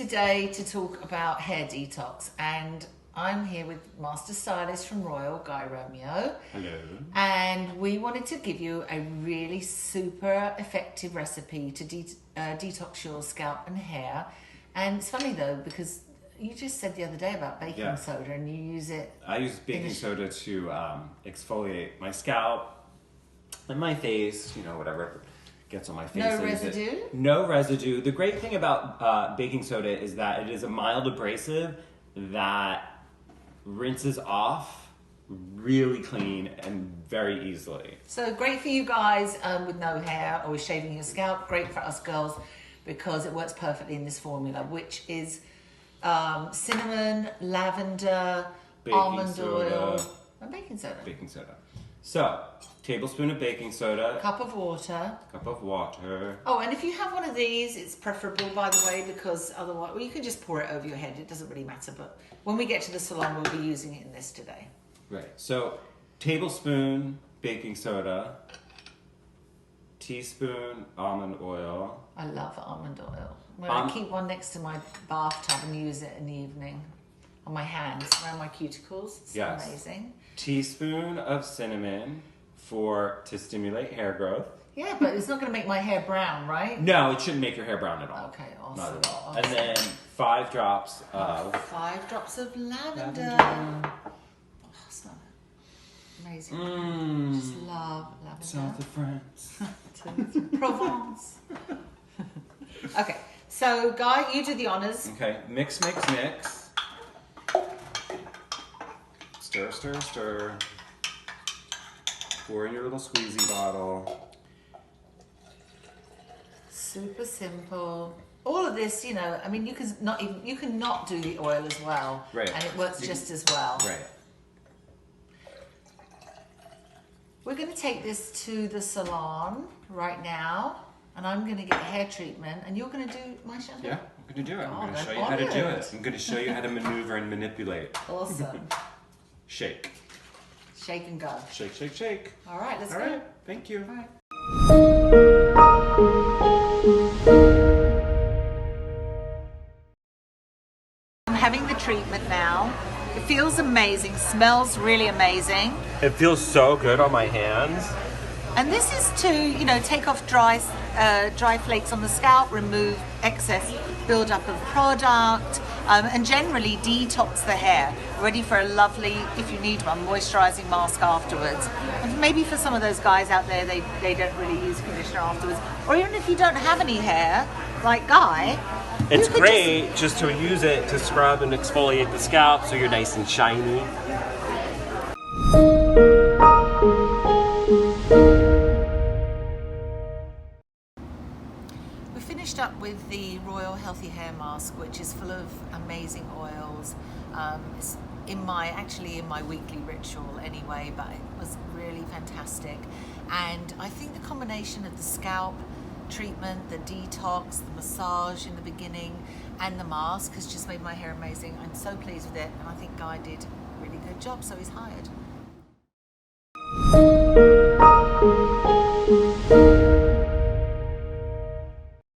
today to talk about hair detox, and I'm here with Master Stylist from Roil, Guy Romeo. Hello. And we wanted to give you a really super effective recipe to detox your scalp and hair. And it's funny though, because you just said the other day about baking soda and you use it. I use baking soda to exfoliate my scalp and my face, whatever gets on my face. No residue? No residue. The great thing about baking soda is that it is a mild abrasive that rinses off really clean and very easily. So great for you guys with no hair or shaving your scalp. Great for us girls because it works perfectly in this formula, which is cinnamon, lavender, almond oil, and baking soda. Baking soda. So, tablespoon of baking soda. Cup of water. Cup of water. Oh, and if you have one of these, it's preferable, by the way, because otherwise, well, you can just pour it over your head. It doesn't really matter. But when we get to the salon, we'll be using it in this today. Right. So, tablespoon baking soda. Teaspoon almond oil. I love almond oil. I keep one next to my bathtub and use it in the evening on my hands, around my cuticles. It's amazing. Teaspoon of cinnamon to stimulate hair growth. Yeah, but it's not going to make my hair brown, right? No, it shouldn't make your hair brown at all. Okay, awesome. Not at all. Awesome. And then 5 drops of... 5 drops of lavender. Oh, smell it. Amazing. Just love lavender. South of France. Provence. Okay, so Guy, you do the honors. Okay, mix. Stir, stir, stir. Pour in your little squeezy bottle. Super simple. All of this, I mean, you can not do the oil as well. Right. And it works just as well. Right. We're going to take this to the salon right now, and I'm going to get a hair treatment, and you're going to do my shampoo? Yeah, I'm going to do it. I'm going to show you I'm how to do honored. it. I'm going to show you how to maneuver and manipulate. Awesome. Shake. Shake and go. Shake, shake, shake. All right, let's go. All right, thank you. All right. I'm having the treatment now. It feels amazing, smells really amazing. It feels so good on my hands. And this is to, take off dry flakes on the scalp, remove excess buildup of product, and generally detox the hair. Ready for a lovely, if you need one, moisturizing mask afterwards. And maybe for some of those guys out there, they don't really use conditioner afterwards. Or even if you don't have any hair, like Guy, it's great just to use it to scrub and exfoliate the scalp so you're nice and shiny. We finished up with the Royal Healthy Hair Mask, which is full of amazing oils. It's in my weekly ritual anyway, but it was really fantastic. And I think the combination of the scalp treatment, the detox, the massage in the beginning, and the mask has just made my hair amazing. I'm so pleased with it, and I think Guy did a really good job, so he's hired.